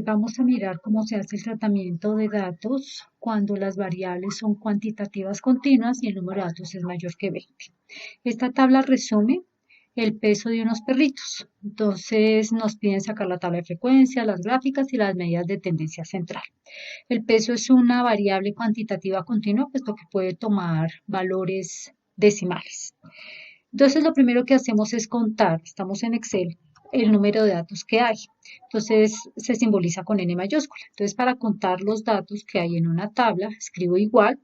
Vamos a mirar cómo se hace el tratamiento de datos cuando las variables son cuantitativas continuas y el número de datos es mayor que 20. Esta tabla resume el peso de unos perritos. Entonces nos piden sacar la tabla de frecuencia, las gráficas y las medidas de tendencia central. El peso es una variable cuantitativa continua, puesto que puede tomar valores decimales. Entonces, lo primero que hacemos es contar, estamos en Excel, el número de datos que hay. Entonces, se simboliza con N mayúscula. Entonces, para contar los datos que hay en una tabla, escribo igual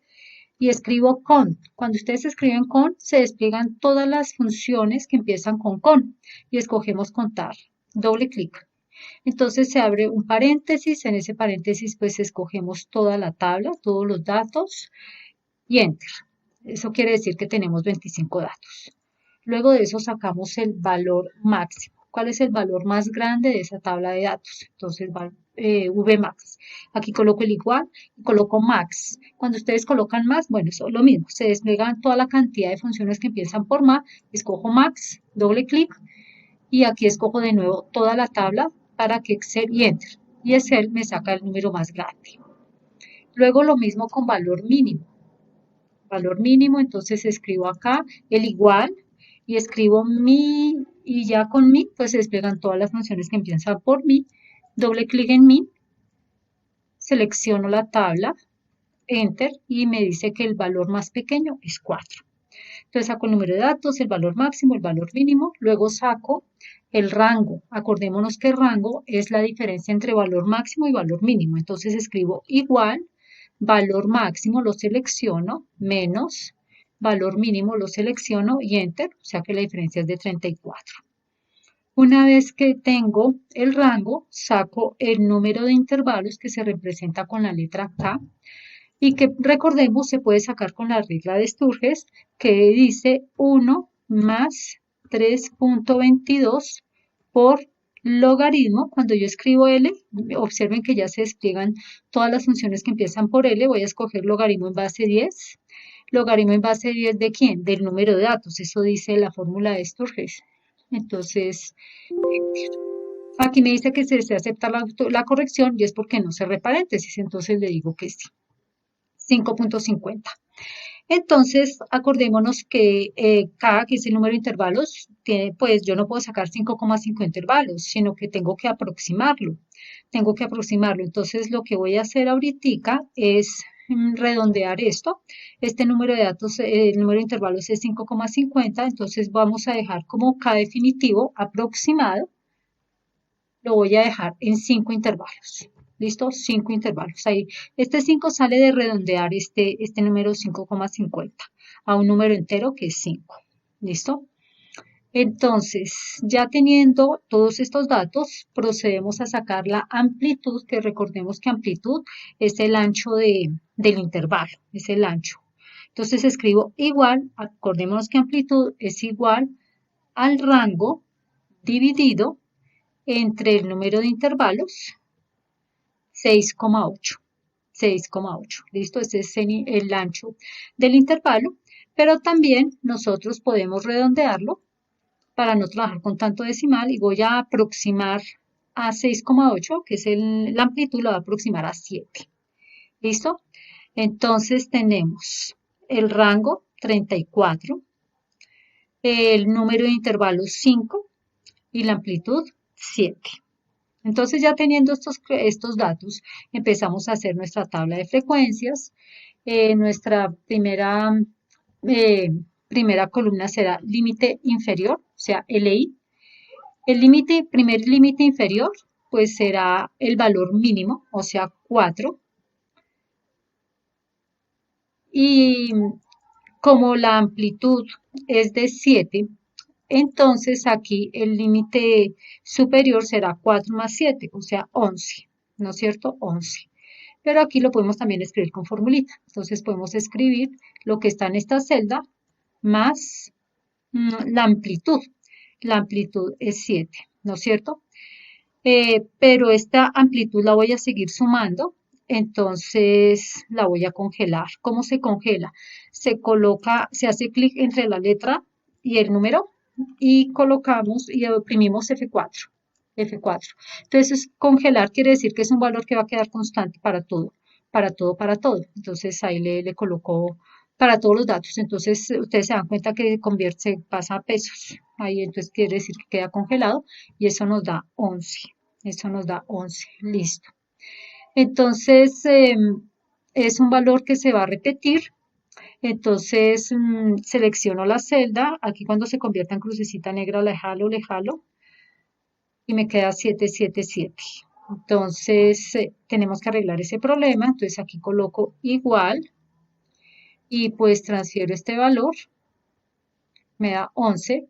y escribo con. Cuando ustedes escriben con, se despliegan todas las funciones que empiezan con y escogemos contar. Doble clic. Entonces se abre un paréntesis, en ese paréntesis pues escogemos toda la tabla, todos los datos y enter. Eso quiere decir que tenemos 25 datos. Luego de eso sacamos el valor máximo. ¿Cuál es el valor más grande de esa tabla de datos? Entonces, Vmax. Aquí coloco el igual y coloco max. Cuando ustedes colocan más, bueno, eso es lo mismo. Se desplegan toda la cantidad de funciones que empiezan por más. Escojo max, doble clic y aquí escojo de nuevo toda la tabla para que Excel y enter. Y Excel me saca el número más grande. Luego lo mismo con valor mínimo. Valor mínimo, entonces escribo acá el igual y escribo mi y ya con mi pues se despliegan todas las funciones que empiezan por mi, doble clic en mi, selecciono la tabla, enter y me dice que el valor más pequeño es 4. Entonces saco el número de datos, el valor máximo, el valor mínimo, luego saco el rango. Acordémonos que el rango es la diferencia entre valor máximo y valor mínimo. Entonces escribo igual, valor máximo lo selecciono, menos, valor mínimo lo selecciono y enter, o sea que la diferencia es de 34. Una vez que tengo el rango, saco el número de intervalos que se representa con la letra K y que recordemos se puede sacar con la regla de Sturges que dice 1 más 3.22 por logaritmo. Cuando yo escribo L, observen que ya se despliegan todas las funciones que empiezan por L. Voy a escoger logaritmo en base 10. ¿Logaritmo en base 10 de quién? Del número de datos. Eso dice la fórmula de Sturges. Entonces, aquí me dice que se acepta la corrección y es porque no cerré paréntesis. Entonces le digo que sí. 5.50. Entonces, acordémonos que K, que es el número de intervalos, tiene, pues yo no puedo sacar 5,5 intervalos, sino que tengo que aproximarlo. Tengo que aproximarlo. Entonces, lo que voy a hacer ahorita es redondear esto. Este número de datos, el número de intervalos es 5,50, entonces vamos a dejar como K definitivo aproximado, lo voy a dejar en 5 intervalos. ¿Listo? 5 intervalos. Ahí, este 5 sale de redondear este número 5,50 a un número entero que es 5. ¿Listo? Entonces, ya teniendo todos estos datos, procedemos a sacar la amplitud, que recordemos que amplitud es el ancho del intervalo, es el ancho. Entonces escribo igual, acordémonos que amplitud es igual al rango dividido entre el número de intervalos 6,8. 6,8. ¿Listo? Ese es el ancho del intervalo, pero también nosotros podemos redondearlo para no trabajar con tanto decimal y voy a aproximar a 6,8, que es la amplitud, lo voy a aproximar a 7. ¿Listo? Entonces tenemos el rango 34, el número de intervalos 5 y la amplitud 7. Entonces, ya teniendo estos datos, empezamos a hacer nuestra tabla de frecuencias. Nuestra eh, primera columna será límite inferior, o sea, LI. El primer límite inferior, pues será el valor mínimo, o sea, 4. Y como la amplitud es de 7, entonces aquí el límite superior será 4 más 7, o sea 11, ¿no es cierto? 11. Pero aquí lo podemos también escribir con formulita. Entonces podemos escribir lo que está en esta celda más la amplitud. La amplitud es 7, ¿no es cierto? Pero esta amplitud la voy a seguir sumando, entonces la voy a congelar. ¿Cómo se congela? Se coloca, se hace clic entre la letra y el número y colocamos y oprimimos F4. F4. Entonces, congelar quiere decir que es un valor que va a quedar constante para todo, para todo, para todo. Entonces, ahí le colocó para todos los datos. Entonces, ustedes se dan cuenta que convierte, se pasa a pesos. Ahí entonces quiere decir que queda congelado y eso nos da 11. Eso nos da 11. Listo. Entonces, es un valor que se va a repetir. Entonces, selecciono la celda. Aquí cuando se convierta en crucecita negra, le jalo y me queda 777. Entonces, tenemos que arreglar ese problema. Entonces, aquí coloco igual y pues transfiero este valor. Me da 11.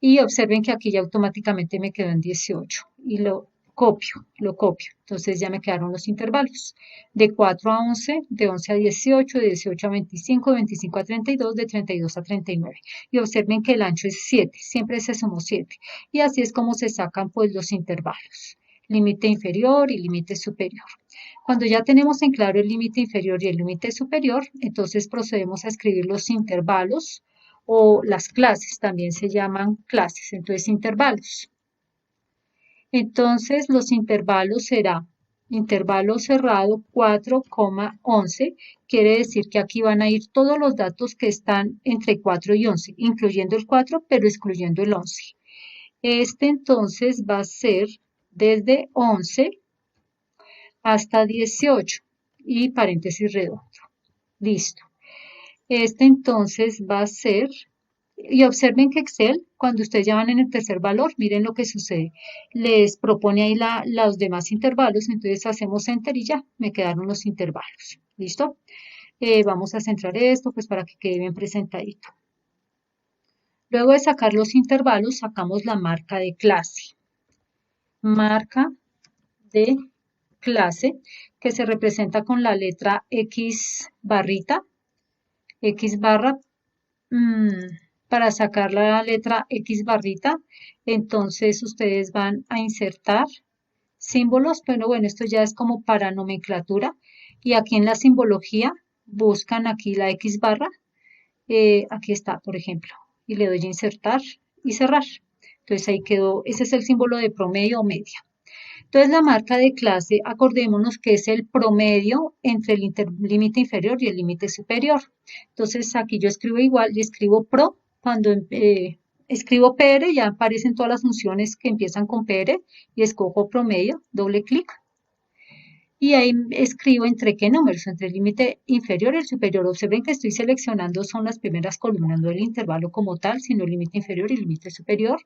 Y observen que aquí ya automáticamente me quedó en 18 y lo copio. Entonces ya me quedaron los intervalos de 4 a 11, de 11 a 18, de 18 a 25, de 25 a 32, de 32 a 39. Y observen que el ancho es 7, siempre se sumó 7. Y así es como se sacan pues los intervalos, límite inferior y límite superior. Cuando ya tenemos en claro el límite inferior y el límite superior, entonces procedemos a escribir los intervalos o las clases, también se llaman clases, entonces intervalos. Entonces los intervalos será intervalo cerrado 4,11, quiere decir que aquí van a ir todos los datos que están entre 4 y 11, incluyendo el 4, pero excluyendo el 11. Este entonces va a ser desde 11 hasta 18 y paréntesis redondo. Listo. Este entonces va a ser, y observen que Excel, cuando ustedes ya van en el tercer valor, miren lo que sucede. Les propone ahí los demás intervalos, entonces hacemos Enter y ya, me quedaron los intervalos. ¿Listo? Vamos a centrar esto, pues para que quede bien presentadito. Luego de sacar los intervalos, sacamos la marca de clase. Marca de clase, que se representa con la letra X barrita, X barra, para sacar la letra X barrita, entonces ustedes van a insertar símbolos, pero bueno, esto ya es como para nomenclatura, y aquí en la simbología buscan aquí la X barra, aquí está, por ejemplo, y le doy a insertar y cerrar. Entonces ahí quedó, ese es el símbolo de promedio o media. Entonces la marca de clase, acordémonos que es el promedio entre el límite inferior y el límite superior. Entonces aquí yo escribo igual y escribo pro. Cuando escribo PR ya aparecen todas las funciones que empiezan con PR y escojo promedio, doble clic. Y ahí escribo entre qué números, entre el límite inferior y el superior. Observen que estoy seleccionando son las primeras columnas, no el intervalo como tal, sino el límite inferior y el límite superior.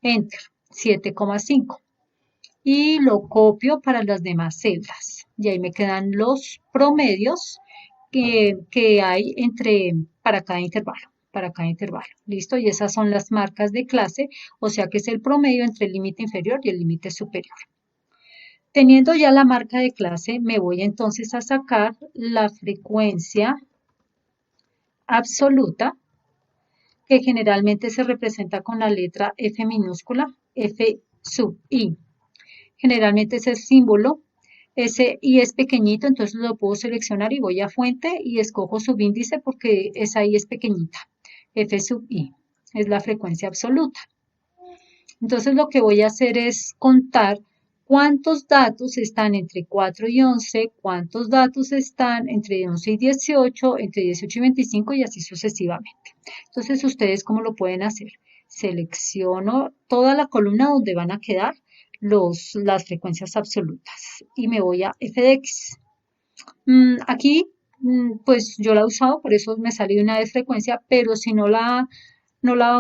Enter, 7,5 y lo copio para las demás celdas. Y ahí me quedan los promedios que hay para cada intervalo. Para cada intervalo. ¿Listo? Y esas son las marcas de clase, o sea que es el promedio entre el límite inferior y el límite superior. Teniendo ya la marca de clase, me voy entonces a sacar la frecuencia absoluta, que generalmente se representa con la letra F minúscula, F sub I. Generalmente es el símbolo, ese I es pequeñito, entonces lo puedo seleccionar y voy a fuente y escojo subíndice porque esa I es pequeñita. F sub I es la frecuencia absoluta. Entonces lo que voy a hacer es contar cuántos datos están entre 4 y 11, cuántos datos están entre 11 y 18, entre 18 y 25 y así sucesivamente. Entonces, ¿ustedes cómo lo pueden hacer? Selecciono toda la columna donde van a quedar las frecuencias absolutas y me voy a f de x. Aquí, pues yo la he usado, por eso me sale una vez frecuencia, pero si no la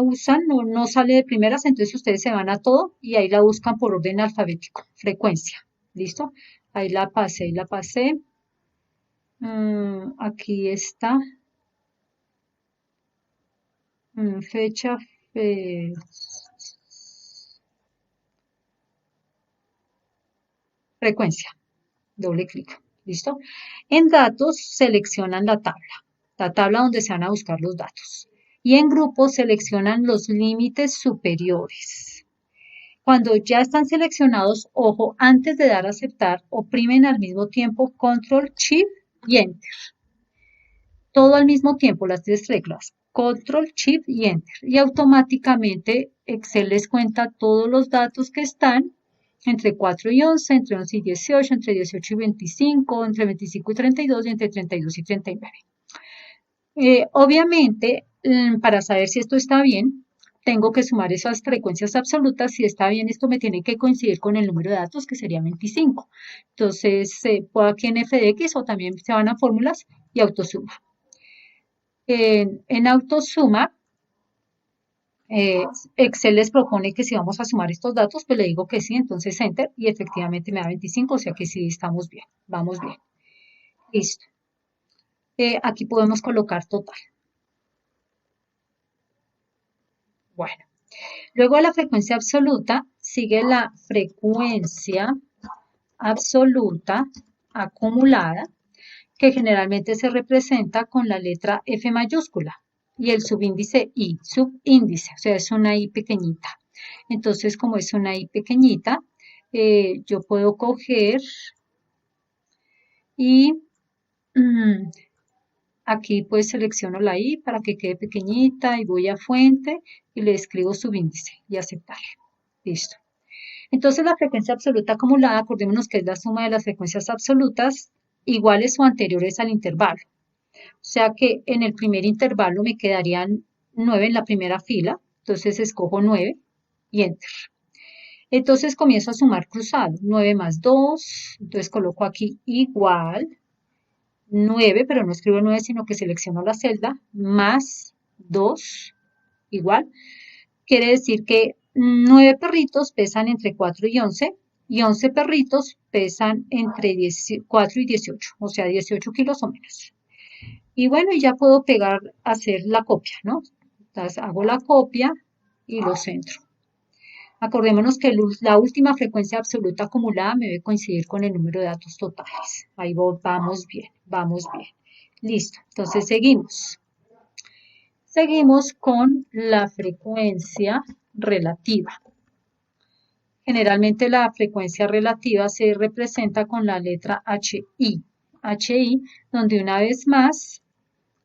usan, no sale de primeras, entonces ustedes se van a todo y ahí la buscan por orden alfabético, frecuencia. ¿Listo? Ahí la pasé, aquí está. Fecha, frecuencia, doble clic. ¿Listo? En datos seleccionan la tabla donde se van a buscar los datos. Y en grupos seleccionan los límites superiores. Cuando ya están seleccionados, ojo, antes de dar a aceptar, oprimen al mismo tiempo Control, Shift y Enter. Todo al mismo tiempo, las tres teclas. Control, Shift y Enter. Y automáticamente Excel les cuenta todos los datos que están entre 4 y 11, entre 11 y 18, entre 18 y 25, entre 25 y 32 y entre 32 y 39. Obviamente, para saber si esto está bien, tengo que sumar esas frecuencias absolutas. Si está bien, esto me tiene que coincidir con el número de datos, que sería 25. Entonces, puedo aquí en f de x o también se van a fórmulas y autosuma. En autosuma, Excel les propone que si vamos a sumar estos datos, pues le digo que sí, entonces Enter, y efectivamente me da 25, o sea que sí estamos bien, vamos bien. Listo. Aquí podemos colocar total. Bueno, luego de la frecuencia absoluta sigue la frecuencia absoluta acumulada, que generalmente se representa con la letra F mayúscula y el subíndice I, subíndice, o sea, es una I pequeñita. Entonces, como es una I pequeñita, yo puedo coger y aquí pues selecciono la I para que quede pequeñita y voy a fuente y le escribo subíndice y aceptar. Listo. Entonces la frecuencia absoluta acumulada, acordémonos que es la suma de las frecuencias absolutas iguales o anteriores al intervalo. O sea que en el primer intervalo me quedarían 9 en la primera fila, entonces escojo 9 y Enter. Entonces comienzo a sumar cruzado, 9 más 2, entonces coloco aquí igual, 9, pero no escribo 9, sino que selecciono la celda, más 2, igual. Quiere decir que 9 perritos pesan entre 4 y 11 perritos pesan entre 4 y 18, o sea, 18 kilos o menos. Y bueno, ya puedo pegar, hacer la copia, ¿no? Entonces hago la copia y lo centro. Acordémonos que la última frecuencia absoluta acumulada me debe coincidir con el número de datos totales. Ahí vamos bien, vamos bien. Listo, entonces seguimos. Seguimos con la frecuencia relativa. Generalmente la frecuencia relativa se representa con la letra HI. HI, donde una vez más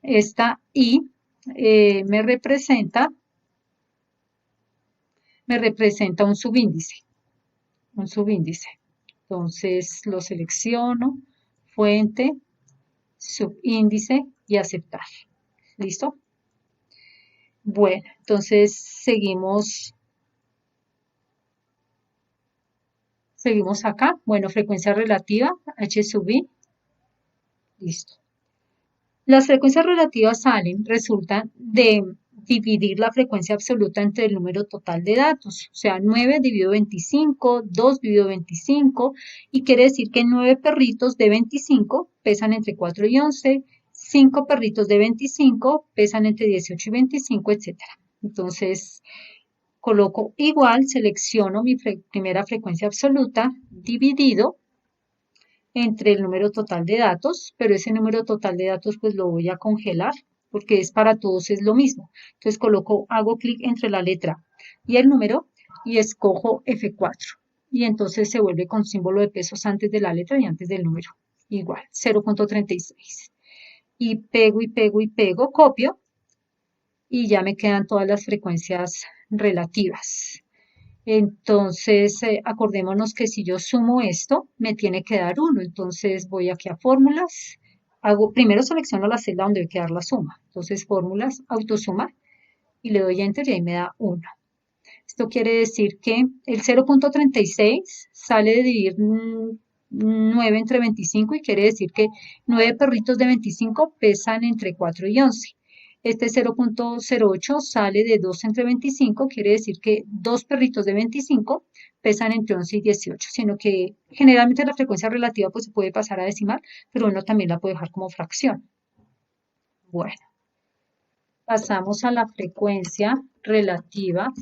esta I me representa un subíndice. Un subíndice. Entonces lo selecciono, fuente, subíndice y aceptar. ¿Listo? Bueno, entonces seguimos acá. Bueno, frecuencia relativa, H sub I. Listo. Las frecuencias relativas resultan de dividir la frecuencia absoluta entre el número total de datos. O sea, 9 dividido 25, 2 dividido 25, y quiere decir que 9 perritos de 25 pesan entre 4 y 11, 5 perritos de 25 pesan entre 18 y 25, etc. Entonces, coloco igual, selecciono mi primera frecuencia absoluta, dividido entre el número total de datos, pero ese número total de datos pues lo voy a congelar porque es para todos es lo mismo. Entonces hago clic entre la letra y el número y escojo F4. Y entonces se vuelve con símbolo de pesos antes de la letra y antes del número. Igual, 0.36. Y pego y pego y pego, copio y ya me quedan todas las frecuencias relativas. Entonces, acordémonos que si yo sumo esto, me tiene que dar 1. Entonces, voy aquí a fórmulas. Primero selecciono la celda donde debe quedar la suma. Entonces, fórmulas, autosuma, y le doy Enter y ahí me da 1. Esto quiere decir que el 0.36 sale de dividir 9 entre 25 y quiere decir que 9 perritos de 25 pesan entre 4 y 11. Este 0.08 sale de 2 entre 25, quiere decir que 2 perritos de 25 pesan entre 11 y 18, sino que generalmente la frecuencia relativa pues se puede pasar a decimal, pero uno también la puede dejar como fracción. Bueno, pasamos a la frecuencia relativa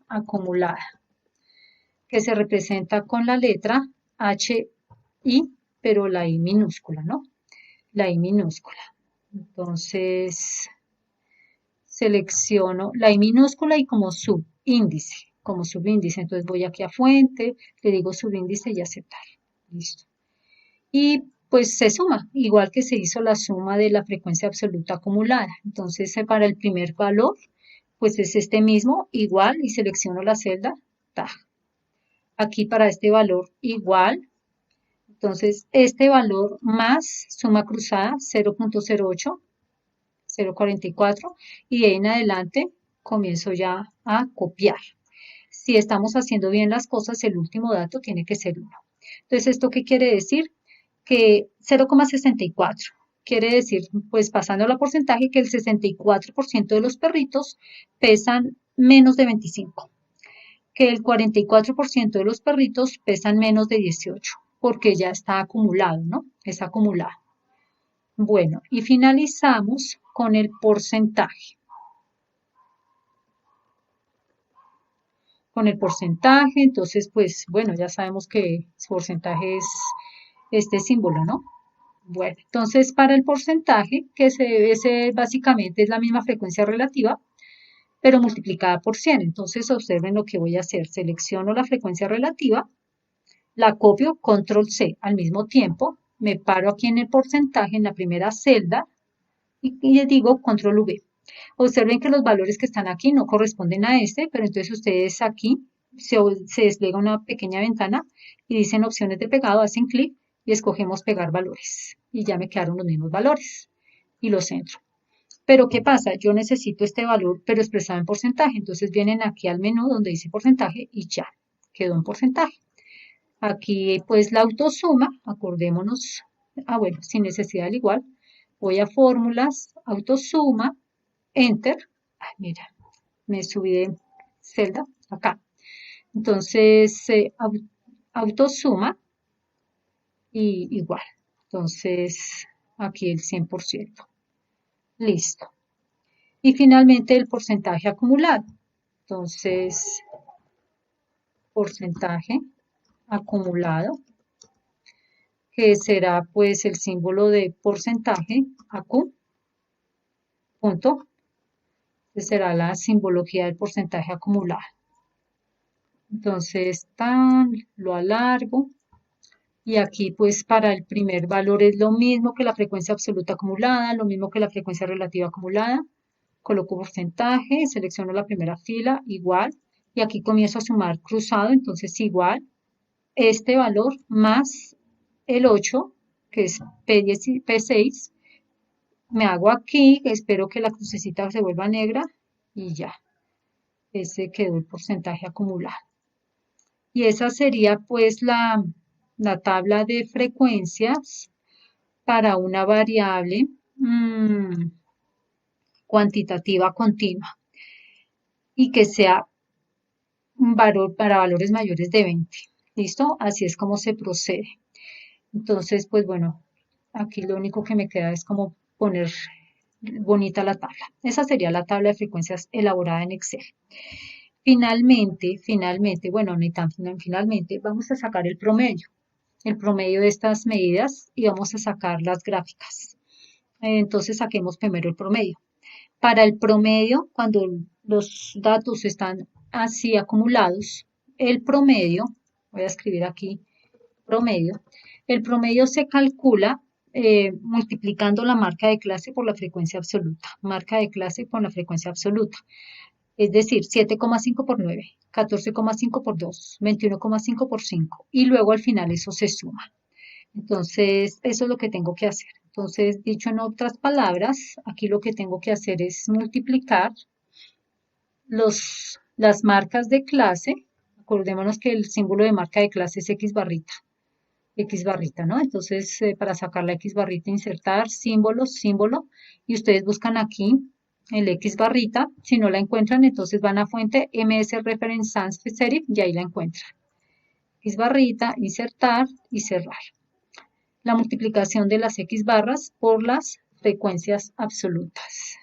acumulada, que se representa con la letra HI, pero la I minúscula, ¿no? La I minúscula. Entonces, selecciono la I minúscula y como subíndice. Entonces voy aquí a fuente, le digo subíndice y aceptar. Listo. Y pues se suma, igual que se hizo la suma de la frecuencia absoluta acumulada. Entonces, para el primer valor, pues es este mismo, igual, y selecciono la celda, ¡tac! Aquí para este valor igual. Entonces, este valor más suma cruzada 0.08, 0.44 y de ahí en adelante comienzo ya a copiar. Si estamos haciendo bien las cosas, el último dato tiene que ser 1. Entonces, ¿esto qué quiere decir? Que 0,64 quiere decir, pues pasando a porcentaje, que el 64% de los perritos pesan menos de 25, que el 44% de los perritos pesan menos de 18, porque ya está acumulado, ¿no? Es acumulado. Bueno, y finalizamos con el porcentaje. Con el porcentaje, entonces, pues, bueno, ya sabemos que el porcentaje es este símbolo, ¿no? Bueno, entonces para el porcentaje, que ese básicamente es la misma frecuencia relativa, pero multiplicada por 100. Entonces observen lo que voy a hacer. Selecciono la frecuencia relativa, la copio, control C al mismo tiempo, me paro aquí en el porcentaje, en la primera celda, y le digo control V. Observen que los valores que están aquí no corresponden a este, pero entonces ustedes aquí se despliega una pequeña ventana y dicen opciones de pegado, hacen clic y escogemos pegar valores. Y ya me quedaron los mismos valores y los centro. Pero ¿qué pasa? Yo necesito este valor, pero expresado en porcentaje. Entonces vienen aquí al menú donde dice porcentaje y ya, quedó en porcentaje. Aquí pues la autosuma, acordémonos, bueno, sin necesidad del igual, voy a fórmulas, autosuma, enter, mira, me subí de celda acá. Entonces, autosuma y igual. Entonces, aquí el 100%. Listo. Y finalmente el porcentaje acumulado. Entonces, porcentaje acumulado, que será pues el símbolo de porcentaje, AQ, punto, que será la simbología del porcentaje acumulado. Entonces, lo alargo. Y aquí pues para el primer valor es lo mismo que la frecuencia absoluta acumulada, lo mismo que la frecuencia relativa acumulada. Coloco porcentaje, selecciono la primera fila, igual. Y aquí comienzo a sumar cruzado, entonces igual. Este valor más el 8, que es P6. Me hago aquí, espero que la crucecita se vuelva negra y ya. Ese quedó el porcentaje acumulado. Y esa sería pues la tabla de frecuencias para una variable cuantitativa continua y que sea un valor para valores mayores de 20. ¿Listo? Así es como se procede. Entonces, pues bueno, aquí lo único que me queda es como poner bonita la tabla. Esa sería la tabla de frecuencias elaborada en Excel. Finalmente, bueno, ni tan finalmente, vamos a sacar el promedio de estas medidas y vamos a sacar las gráficas. Entonces saquemos primero el promedio. Para el promedio, cuando los datos están así acumulados, el promedio, voy a escribir aquí promedio, el promedio se calcula multiplicando la marca de clase por la frecuencia absoluta, marca de clase por la frecuencia absoluta. Es decir, 7,5 por 9, 14,5 por 2, 21,5 por 5 y luego al final eso se suma. Entonces, eso es lo que tengo que hacer. Entonces, dicho en otras palabras, aquí lo que tengo que hacer es multiplicar las marcas de clase. Acordémonos que el símbolo de marca de clase es X barrita, ¿no? Entonces, para sacar la X barrita, insertar símbolo, símbolo, y ustedes buscan aquí el X barrita. Si no la encuentran, entonces van a fuente MS Reference Sans Serif y ahí la encuentran. X barrita, insertar y cerrar. La multiplicación de las X barras por las frecuencias absolutas.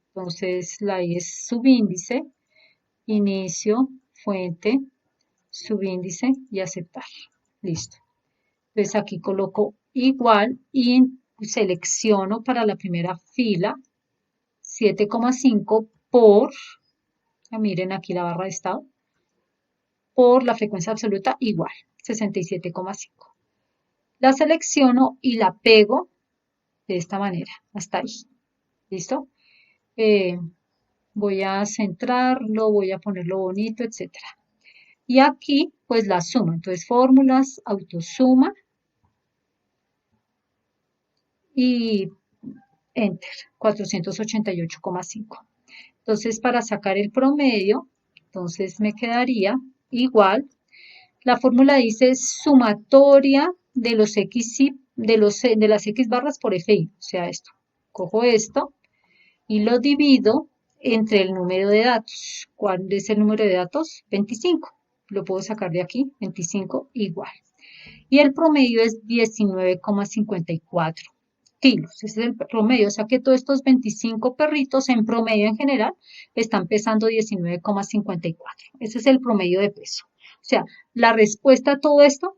Entonces, la I es subíndice, inicio, fuente, subíndice y aceptar. Listo. Entonces aquí coloco igual y selecciono para la primera fila 7,5 por, miren aquí la barra de estado, por la frecuencia absoluta igual, 67,5. La selecciono y la pego de esta manera, hasta ahí. ¿Listo? Voy a centrarlo, voy a ponerlo bonito, etcétera. Y aquí, pues la suma. Entonces, fórmulas, autosuma y enter, 488,5. Entonces, para sacar el promedio, entonces me quedaría igual. La fórmula dice sumatoria de los X y de las X barras por FI. O sea, esto. Cojo esto y lo divido entre el número de datos. ¿Cuál es el número de datos? 25. Lo puedo sacar de aquí, 25 igual. Y el promedio es 19,54 kilos. Ese es el promedio. O sea que todos estos 25 perritos en promedio en general están pesando 19,54. Ese es el promedio de peso. O sea, la respuesta a todo esto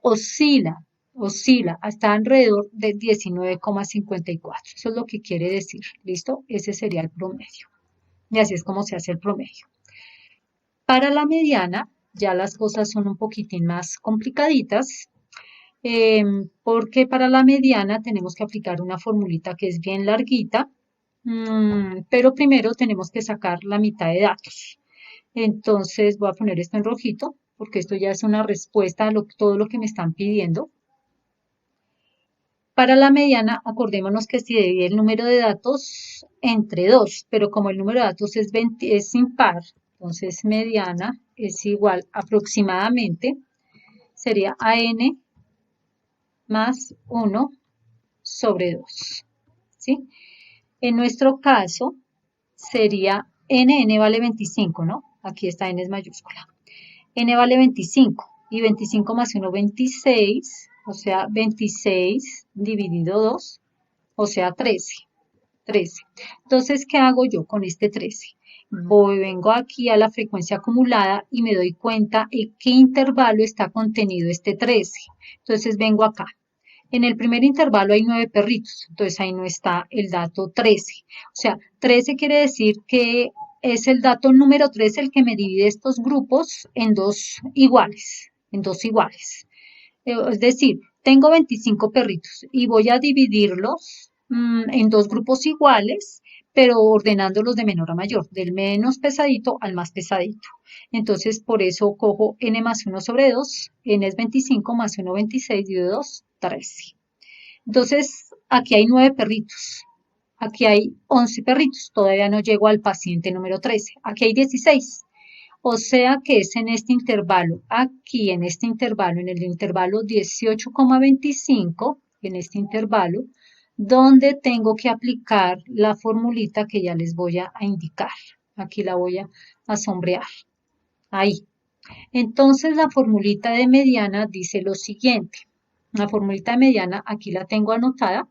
oscila hasta alrededor de 19,54. Eso es lo que quiere decir. ¿Listo? Ese sería el promedio. Y así es como se hace el promedio. Para la mediana, ya las cosas son un poquitín más complicaditas, porque para la mediana tenemos que aplicar una formulita que es bien larguita, pero primero tenemos que sacar la mitad de datos. Entonces voy a poner esto en rojito, porque esto ya es una respuesta a todo lo que me están pidiendo. Para la mediana, acordémonos que se divide el número de datos entre 2, pero como el número de datos es impar, entonces mediana es igual aproximadamente, sería AN más 1 sobre 2, ¿sí? En nuestro caso sería n vale 25, ¿no? Aquí está n es mayúscula. N vale 25 y 25 más 1, 26, o sea, 26 dividido 2, o sea, 13. Entonces, ¿qué hago yo con este 13? Vengo aquí a la frecuencia acumulada y me doy cuenta en qué intervalo está contenido este 13. Entonces, vengo acá. En el primer intervalo hay 9 perritos, entonces ahí no está el dato 13. O sea, 13 quiere decir que es el dato número 13 el que me divide estos grupos en dos iguales, Es decir, tengo 25 perritos y voy a dividirlos en dos grupos iguales, pero ordenándolos de menor a mayor, del menos pesadito al más pesadito. Entonces, por eso cojo n más 1 sobre 2, n es 25 más 1, 26, dividido 2, 13. Entonces, aquí hay 9 perritos, aquí hay 11 perritos, todavía no llego al paciente número 13, aquí hay 16. O sea que es en este intervalo, aquí en este intervalo, en el intervalo 18,25, en este intervalo, donde tengo que aplicar la formulita que ya les voy a indicar. Aquí la voy a sombrear. Ahí. Entonces la formulita de mediana dice lo siguiente. La formulita de mediana aquí la tengo anotada.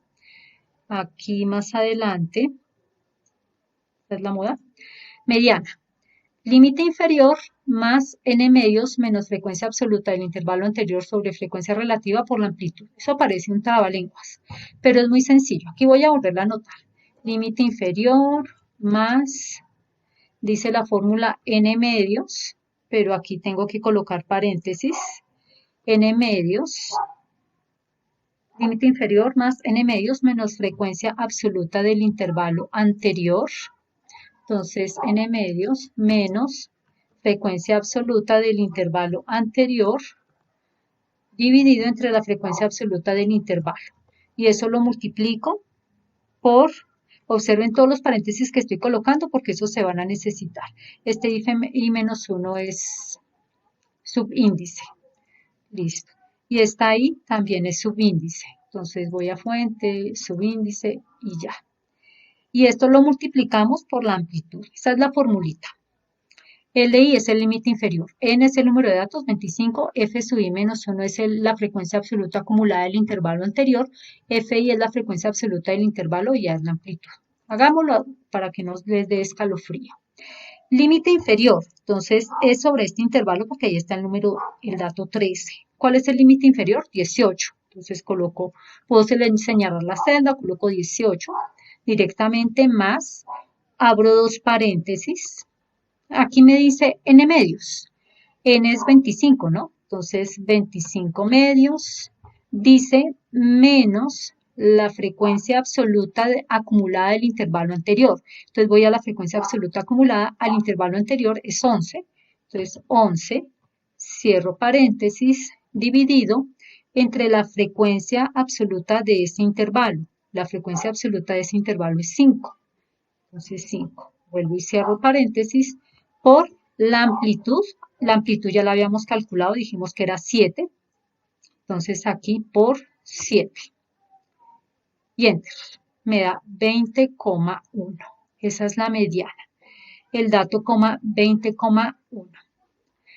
Aquí más adelante. Esta es la moda. Mediana. Límite inferior más n medios menos frecuencia absoluta del intervalo anterior sobre frecuencia relativa por la amplitud. Eso parece un trabalenguas, pero es muy sencillo. Aquí voy a volverla a anotar. Límite inferior más, dice la fórmula n medios, pero aquí tengo que colocar paréntesis, n medios, límite inferior más n medios menos frecuencia absoluta del intervalo anterior. Entonces, n medios menos frecuencia absoluta del intervalo anterior dividido entre la frecuencia absoluta del intervalo. Y eso lo multiplico por, observen todos los paréntesis que estoy colocando porque esos se van a necesitar. Este I menos 1 es subíndice. Listo. Y esta I también es subíndice. Entonces voy a fuente, subíndice y ya. Y esto lo multiplicamos por la amplitud. Esa es la formulita. LI es el límite inferior, N es el número de datos, 25, F sub I menos 1 es la frecuencia absoluta acumulada del intervalo anterior, FI es la frecuencia absoluta del intervalo y ya es la amplitud. Hagámoslo para que no les dé escalofrío. Límite inferior, entonces es sobre este intervalo porque ahí está el dato 13. ¿Cuál es el límite inferior? 18. Entonces puedo señalar la celda, coloco 18 directamente más, abro dos paréntesis. Aquí me dice n medios. N es 25, ¿no? Entonces 25 medios dice menos la frecuencia absoluta acumulada del intervalo anterior. Entonces voy a la frecuencia absoluta acumulada al intervalo anterior es 11. Entonces 11 cierro paréntesis, dividido entre la frecuencia absoluta de este intervalo. La frecuencia absoluta de ese intervalo es 5. Entonces 5. Vuelvo y cierro paréntesis por la amplitud. La amplitud ya la habíamos calculado, dijimos que era 7. Entonces aquí por 7. Y enter. Me da 20,1. Esa es la mediana. El dato, 20,1.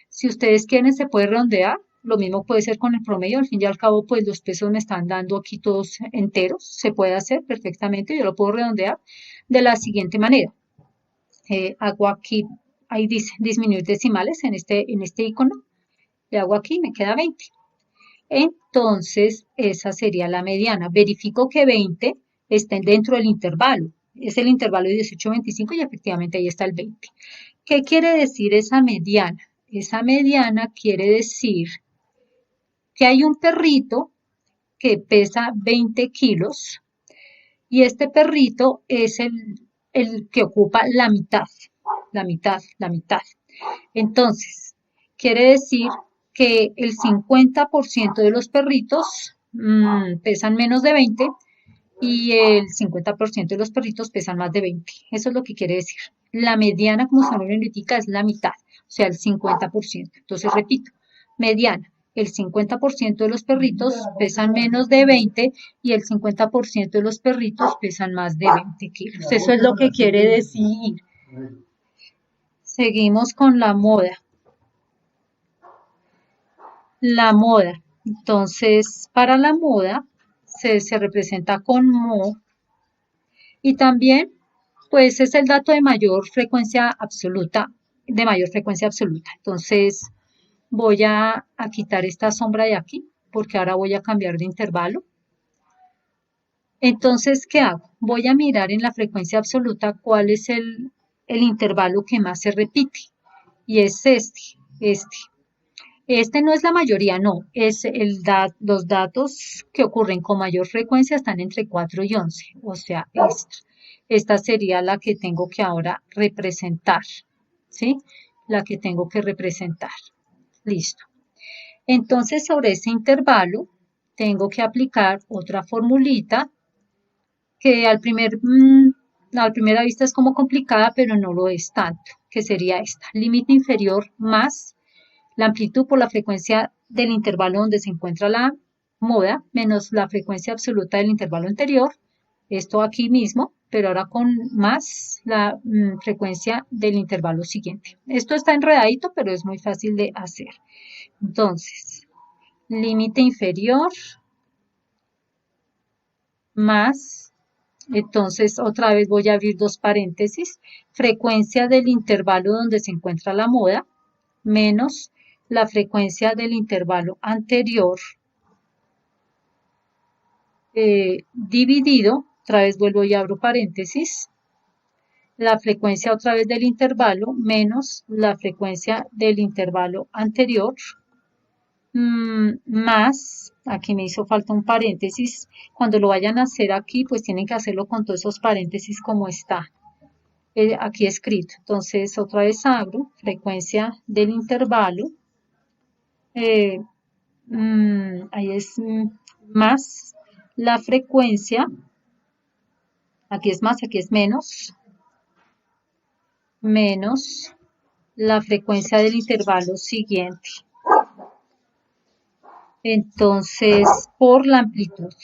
Si ustedes quieren, se puede redondear. Lo mismo puede ser con el promedio. Al fin y al cabo, pues los pesos me están dando aquí todos enteros. Se puede hacer perfectamente. Yo lo puedo redondear de la siguiente manera. Hago aquí, ahí dice disminuir decimales en este icono. Le hago aquí, me queda 20. Entonces, esa sería la mediana. Verifico que 20 estén dentro del intervalo. Es el intervalo de 18 a 25 y efectivamente ahí está el 20. ¿Qué quiere decir esa mediana? Esa mediana quiere decir que hay un perrito que pesa 20 kilos y este perrito es el que ocupa la mitad. Entonces, quiere decir que el 50% de los perritos pesan menos de 20 y el 50% de los perritos pesan más de 20. Eso es lo que quiere decir. La mediana, como su nombre indica, es la mitad, o sea, el 50%. Entonces, repito, mediana. El 50% de los perritos pesan menos de 20 y el 50% de los perritos pesan más de 20 kilos. Eso es lo que quiere decir. Seguimos con la moda. La moda. Entonces, para la moda se representa con mo y también, pues, es el dato de mayor frecuencia absoluta, Entonces, voy a quitar esta sombra de aquí porque ahora voy a cambiar de intervalo. Entonces, ¿qué hago? Voy a mirar en la frecuencia absoluta cuál es el intervalo que más se repite y es este. Este no es la mayoría, no, es los datos que ocurren con mayor frecuencia están entre 4 y 11, o sea, esta sería la que tengo que ahora representar, ¿sí? La que tengo que representar. Listo. Entonces, sobre ese intervalo, tengo que aplicar otra formulita que a primera vista es como complicada, pero no lo es tanto, que sería esta. Límite inferior más la amplitud por la frecuencia del intervalo donde se encuentra la moda, menos la frecuencia absoluta del intervalo anterior, esto aquí mismo, pero ahora con más la frecuencia del intervalo siguiente. Esto está enredadito, pero es muy fácil de hacer. Entonces, límite inferior más, entonces otra vez voy a abrir dos paréntesis, frecuencia del intervalo donde se encuentra la moda, menos la frecuencia del intervalo anterior dividido, otra vez vuelvo y abro paréntesis, la frecuencia otra vez del intervalo menos la frecuencia del intervalo anterior más, aquí me hizo falta un paréntesis, cuando lo vayan a hacer aquí pues tienen que hacerlo con todos esos paréntesis como está aquí escrito. Entonces otra vez abro frecuencia del intervalo ahí es más la frecuencia, aquí es más, aquí es menos la frecuencia del intervalo siguiente. Entonces, por la amplitud.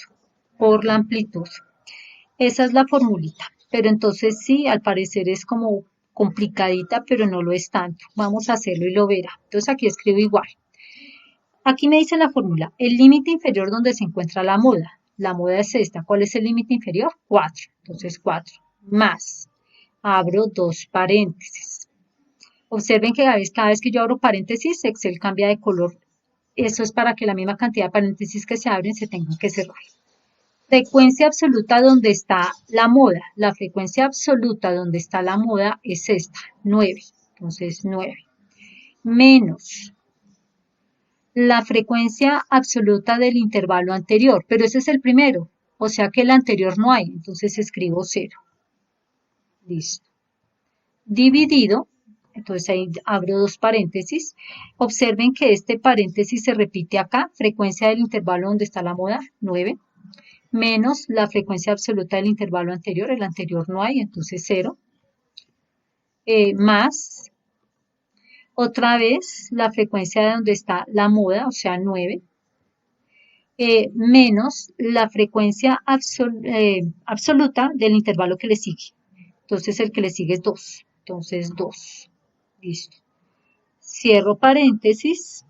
Esa es la formulita. Pero entonces sí, al parecer es como complicadita, pero no lo es tanto. Vamos a hacerlo y lo verá. Entonces aquí escribo igual. Aquí me dice la fórmula, el límite inferior donde se encuentra la moda. La moda es esta. ¿Cuál es el límite inferior? 4. Entonces 4 más. Abro dos paréntesis. Observen que cada vez que yo abro paréntesis, Excel cambia de color. Eso es para que la misma cantidad de paréntesis que se abren se tengan que cerrar. Frecuencia absoluta donde está la moda. La frecuencia absoluta donde está la moda es esta, 9. Entonces 9. Menos la frecuencia absoluta del intervalo anterior, pero ese es el primero, o sea que el anterior no hay, entonces escribo 0. Listo. Dividido Entonces ahí abro dos paréntesis. Observen que este paréntesis se repite acá, frecuencia del intervalo donde está la moda, 9, menos la frecuencia absoluta del intervalo anterior, el anterior no hay, entonces 0, más otra vez la frecuencia de donde está la moda, o sea 9, menos la frecuencia absoluta del intervalo que le sigue. Entonces el que le sigue es 2. Entonces 2. Listo. Cierro paréntesis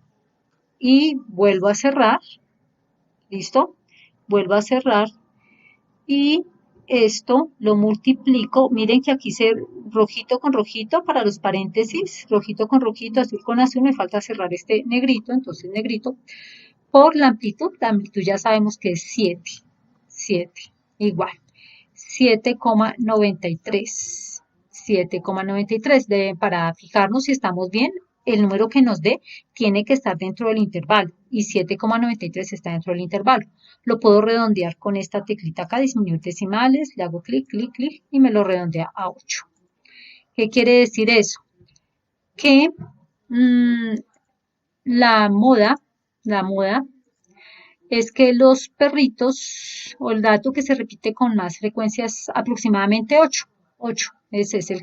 y vuelvo a cerrar. ¿Listo? Vuelvo a cerrar y esto lo multiplico. Miren que aquí se rojito con rojito para los paréntesis, rojito con rojito, azul con azul, me falta cerrar este negrito, entonces negrito, por la amplitud ya sabemos que es 7, 7, igual, 7,93, 7,93, para fijarnos si estamos bien, el número que nos dé tiene que estar dentro del intervalo y 7,93 está dentro del intervalo. Lo puedo redondear con esta teclita acá, disminuir decimales, le hago clic, clic, clic y me lo redondea a 8. ¿Qué quiere decir eso? Que la moda es que los perritos, o el dato que se repite con más frecuencia es aproximadamente 8. 8. Ese es el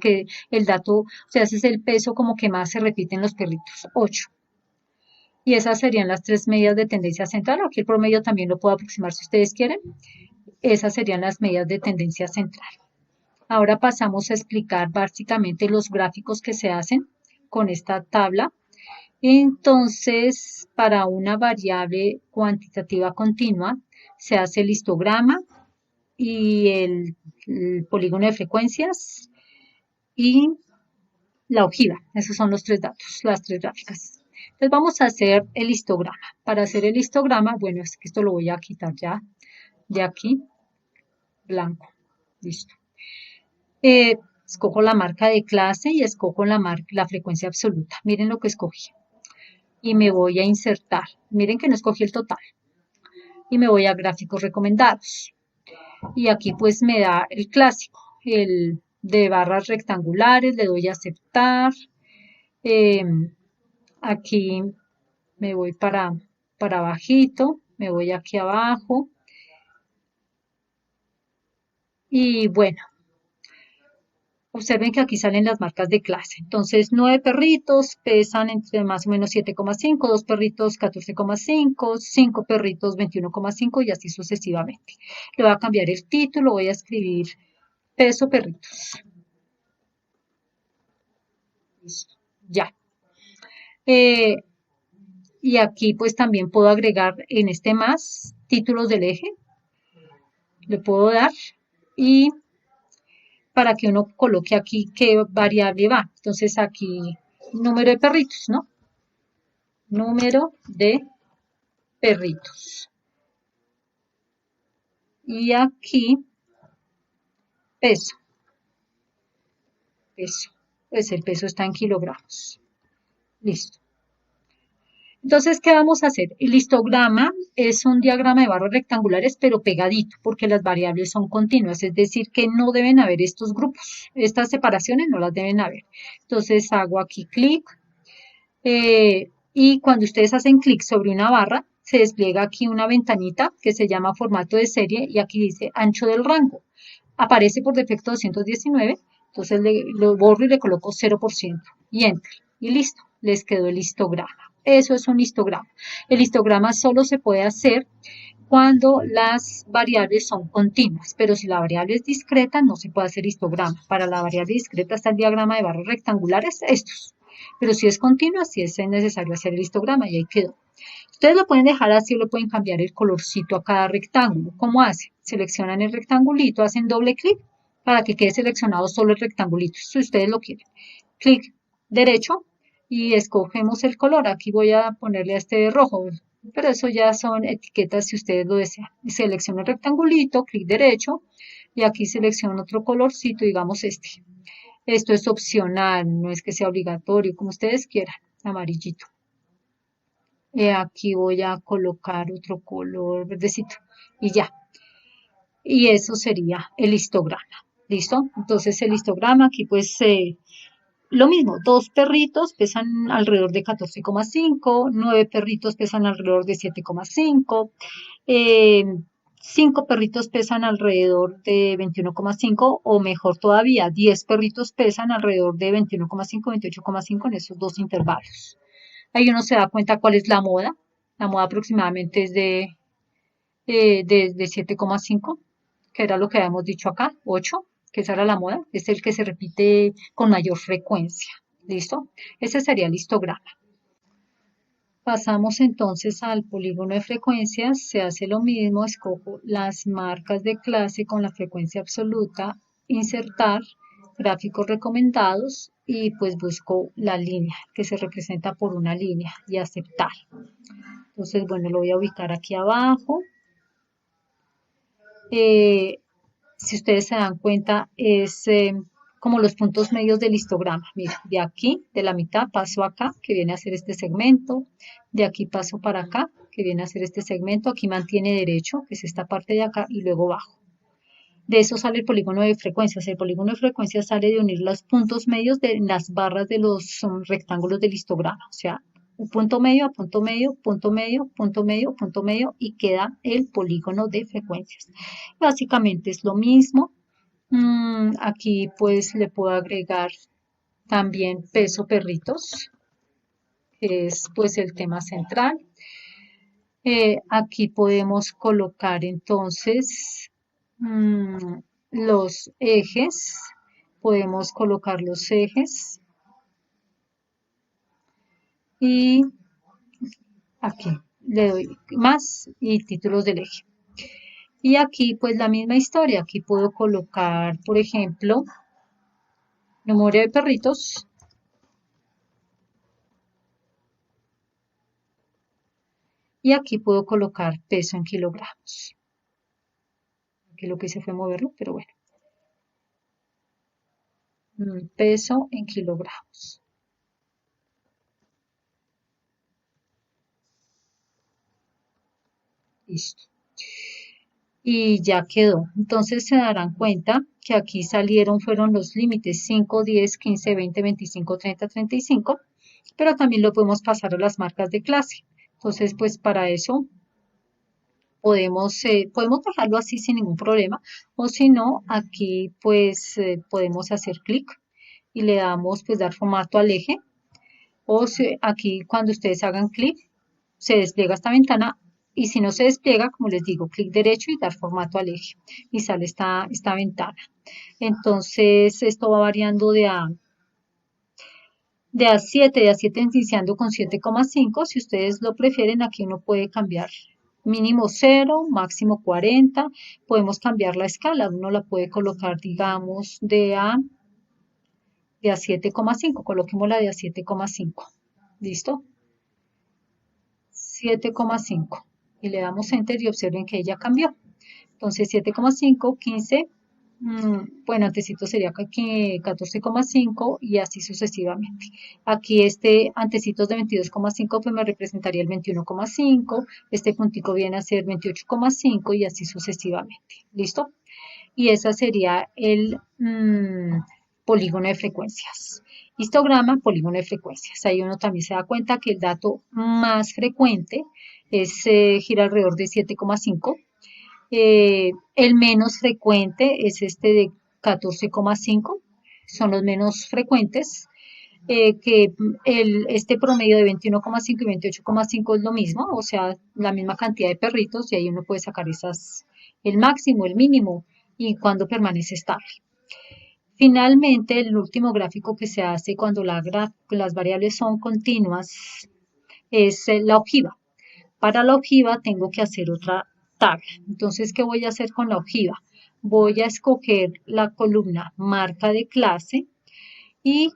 dato, o sea, ese es el peso como que más se repite en los perritos, 8. Y esas serían las tres medidas de tendencia central. Aquí el promedio también lo puedo aproximar si ustedes quieren. Esas serían las medidas de tendencia central. Ahora pasamos a explicar básicamente los gráficos que se hacen con esta tabla. Entonces, para una variable cuantitativa continua, se hace el histograma y el polígono de frecuencias y la ojiva. Esos son los tres datos, las tres gráficas. Entonces vamos a hacer el histograma. Para hacer el histograma, bueno, es que esto lo voy a quitar ya de aquí, blanco, listo. Escojo la marca de clase y escojo la frecuencia absoluta. Miren lo que escogí. Y me voy a insertar. Miren que no escogí el total. Y me voy a gráficos recomendados. Y aquí pues me da el clásico, el de barras rectangulares, le doy a aceptar. Aquí me voy para abajito, me voy aquí abajo. Y bueno, observen que aquí salen las marcas de clase. Entonces, 9 perritos pesan entre más o menos 7,5, 2 perritos 14,5, 5 perritos 21,5 y así sucesivamente. Le voy a cambiar el título, voy a escribir peso perritos. Listo, ya. Y aquí pues también puedo agregar en este más títulos del eje. Le puedo dar y para que uno coloque aquí qué variable va. Entonces aquí número de perritos, ¿no? Número de perritos. Y aquí peso. Peso. Pues el peso está en kilogramos. Listo. Entonces, ¿qué vamos a hacer? El histograma es un diagrama de barras rectangulares, pero pegadito, porque las variables son continuas, es decir, que no deben haber estos grupos, estas separaciones no las deben haber. Entonces, hago aquí clic, y cuando ustedes hacen clic sobre una barra, se despliega aquí una ventanita que se llama formato de serie, y aquí dice ancho del rango. Aparece por defecto 219, entonces lo borro y le coloco 0%, y enter, y listo, les quedó el histograma. Eso es un histograma. El histograma solo se puede hacer cuando las variables son continuas, pero si la variable es discreta no se puede hacer histograma. Para la variable discreta está el diagrama de barras rectangulares, estos. Pero si es continua, sí es necesario hacer el histograma y ahí quedó. Ustedes lo pueden dejar así o le pueden cambiar el colorcito a cada rectángulo. ¿Cómo hacen? Seleccionan el rectangulito, hacen doble clic para que quede seleccionado solo el rectangulito, si ustedes lo quieren. Clic derecho y escogemos el color. Aquí voy a ponerle a este rojo, pero eso ya son etiquetas si ustedes lo desean. Selecciono el rectangulito, clic derecho y aquí selecciono otro colorcito, digamos este. Esto es opcional, no es que sea obligatorio, como ustedes quieran, amarillito. Aquí voy a colocar otro color verdecito y ya. Y eso sería el histograma. ¿Listo? Entonces el histograma aquí pues lo mismo, dos perritos pesan alrededor de 14,5, 9 perritos pesan alrededor de 7,5, eh, 5 perritos pesan alrededor de 21,5 o mejor todavía, 10 perritos pesan alrededor de 21,5, 28,5 en esos dos intervalos. Ahí uno se da cuenta cuál es la moda. La moda aproximadamente es de 7,5, que era lo que habíamos dicho acá, 8, que esa era la moda, es el que se repite con mayor frecuencia. ¿Listo? Ese sería el histograma. Pasamos entonces al polígono de frecuencias, se hace lo mismo, escojo las marcas de clase con la frecuencia absoluta, insertar, gráficos recomendados y pues busco la línea que se representa por una línea y aceptar. Entonces, bueno, lo voy a ubicar aquí abajo. Eh, si ustedes se dan cuenta, es como los puntos medios del histograma. Mira, de aquí, de la mitad, paso acá, que viene a ser este segmento. De aquí paso para acá, que viene a ser este segmento. Aquí mantiene derecho, que es esta parte de acá, y luego bajo. De eso sale el polígono de frecuencias. El polígono de frecuencias sale de unir los puntos medios de las barras de los rectángulos del histograma. O sea, un punto medio a punto medio, punto medio, punto medio, punto medio y queda el polígono de frecuencias. Básicamente es lo mismo. Aquí pues le puedo agregar también peso perritos, que es pues el tema central. Aquí podemos colocar entonces los ejes, podemos colocar los ejes y aquí le doy más y títulos del eje. Y aquí pues la misma historia, aquí puedo colocar por ejemplo número de perritos y aquí puedo colocar peso en kilogramos. Aquí lo que hice fue moverlo, pero bueno. Peso en kilogramos. Listo. Y ya quedó. Entonces se darán cuenta que aquí fueron los límites 5, 10, 15, 20, 25, 30, 35, pero también lo podemos pasar a las marcas de clase. Entonces, pues para eso podemos dejarlo así sin ningún problema, o si no, aquí pues podemos hacer clic y le damos pues dar formato al eje, o aquí cuando ustedes hagan clic se despliega esta ventana y si no se despliega, como les digo, clic derecho y dar formato al eje y sale esta ventana. Entonces esto va variando de A7 iniciando con 7,5. Si ustedes lo prefieren, aquí uno puede cambiar mínimo 0, máximo 40. Podemos cambiar la escala, uno la puede colocar, digamos, de a 7,5. Coloquemos la de a 7,5. ¿Listo? 7,5 y le damos enter y observen que ella cambió. Entonces 7,5, 15, bueno, antecito sería 14,5 y así sucesivamente. Aquí este antecitos de 22,5 pues me representaría el 21,5, este puntico viene a ser 28,5 y así sucesivamente. ¿Listo? Y ese sería el polígono de frecuencias. Histograma, polígono de frecuencias. Ahí uno también se da cuenta que el dato más frecuente gira alrededor de 7,5. El menos frecuente es este de 14,5. Son los menos frecuentes. Que este promedio de 21,5 y 28,5 es lo mismo, o sea, la misma cantidad de perritos y ahí uno puede sacar el máximo, el mínimo y cuando permanece estable. Finalmente, el último gráfico que se hace cuando las variables son continuas es la ojiva. Para la ojiva tengo que hacer otra tabla. Entonces, ¿qué voy a hacer con la ojiva? Voy a escoger la columna marca de clase y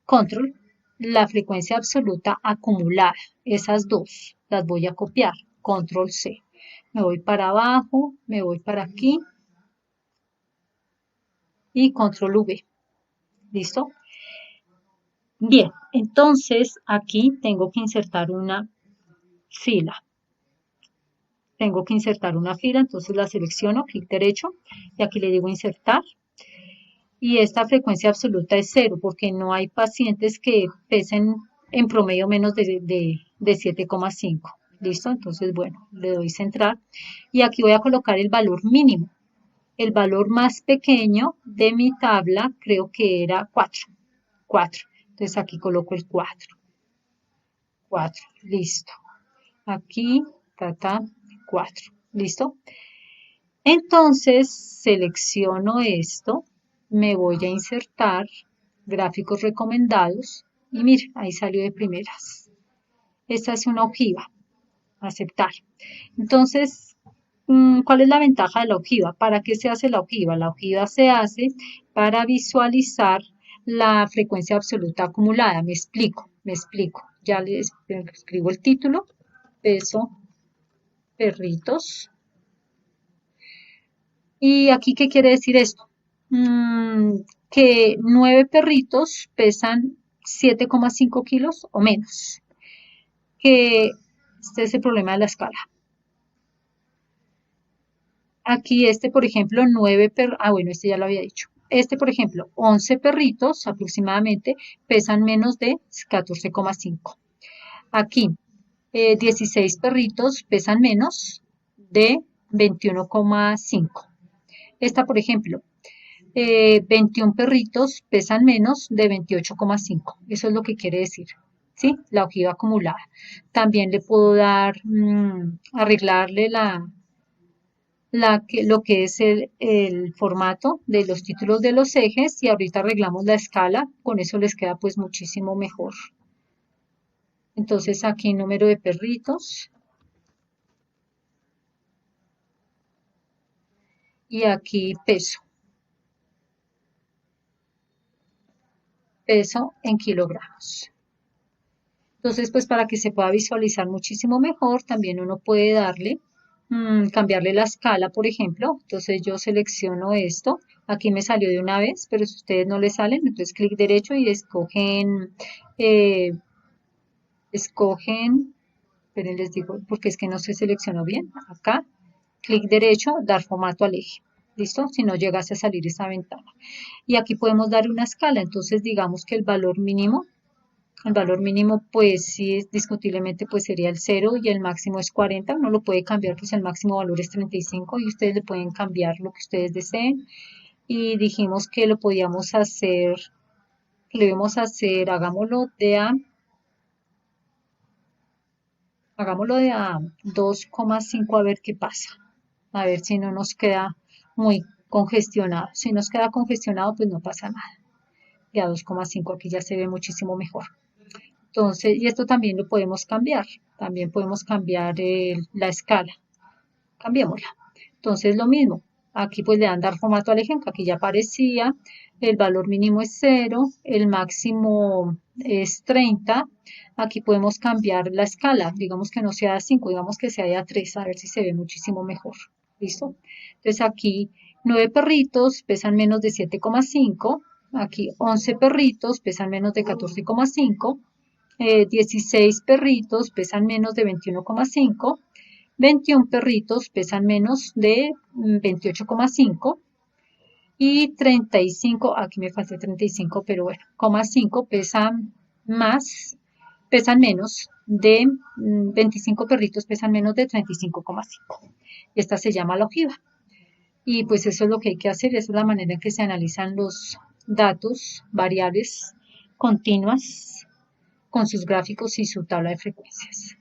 control, la frecuencia absoluta acumulada. Esas dos las voy a copiar. Control C. Me voy para abajo, me voy para aquí y control V. ¿Listo? Bien, entonces aquí tengo que insertar una fila. Tengo que insertar una fila, entonces la selecciono, clic derecho y aquí le digo insertar. y esta frecuencia absoluta es cero, porque no hay pacientes que pesen en promedio menos de 7,5. ¿Listo? Entonces, bueno, le doy centrar y aquí voy a colocar el valor mínimo. El valor más pequeño de mi tabla creo que era 4. 4. Entonces aquí coloco el 4. 4. Listo. Aquí, 4. ¿Listo? Entonces selecciono esto, me voy a insertar gráficos recomendados y mira, ahí salió de primeras. Esta es una ojiva, aceptar. Entonces, ¿cuál es la ventaja de la ojiva? ¿Para qué se hace la ojiva? La ojiva se hace para visualizar la frecuencia absoluta acumulada. Me explico, me explico. Ya les escribo el título, peso, perritos. ¿Y aquí qué quiere decir esto? Que 9 perritos pesan 7,5 kilos o menos. Que este es el problema de la escala. Aquí por ejemplo, 9 bueno, este ya lo había dicho. Por ejemplo, 11 perritos aproximadamente pesan menos de 14,5. Aquí, 16 perritos pesan menos de 21,5. Esta, por ejemplo, 21 perritos pesan menos de 28,5. Eso es lo que quiere decir, ¿sí? La ojiva acumulada. También le puedo dar, arreglarle lo que es el formato de los títulos de los ejes y ahorita arreglamos la escala. Con eso les queda pues muchísimo mejor. Entonces aquí número de perritos. Y aquí peso. Peso en kilogramos. Entonces, pues para que se pueda visualizar muchísimo mejor, también uno puede darle, cambiarle la escala, por ejemplo. Entonces yo selecciono esto. Aquí me salió de una vez, pero si ustedes no les salen, entonces clic derecho y escogen, esperen, les digo, porque es que no se seleccionó bien. Acá, clic derecho, dar formato al eje. ¿Listo? Si no llegase a salir esa ventana. Y aquí podemos dar una escala. Entonces digamos que el valor mínimo, pues sí, discutiblemente, pues sería el 0 y el máximo es 40. Uno lo puede cambiar, pues el máximo valor es 35 y ustedes le pueden cambiar lo que ustedes deseen. Y dijimos que lo podíamos hacer, le debemos hacer, hagámoslo de a 2,5 a ver qué pasa. A ver si no nos queda muy congestionado. Si nos queda congestionado, pues no pasa nada. Y a 2,5 aquí ya se ve muchísimo mejor. Entonces, y esto también lo podemos cambiar. También podemos cambiar la escala. Cambiémosla. Entonces, lo mismo. Aquí pues le dan dar formato al ejemplo. Aquí ya aparecía. El valor mínimo es 0. El máximo es 30. Aquí podemos cambiar la escala. Digamos que no sea de 5, digamos que sea de a 3. A ver si se ve muchísimo mejor. ¿Listo? Entonces aquí 9 perritos pesan menos de 7,5. Aquí 11 perritos pesan menos de 14,5. 16 perritos pesan menos de 21,5, 21 perritos pesan menos de 28,5 y 35, aquí me falta 35, pero bueno, 5 pesan menos de 25 perritos pesan menos de 35,5. Esta se llama la ojiva. Y pues eso es lo que hay que hacer, esa es la manera en que se analizan los datos, variables continuas con sus gráficos y su tabla de frecuencias.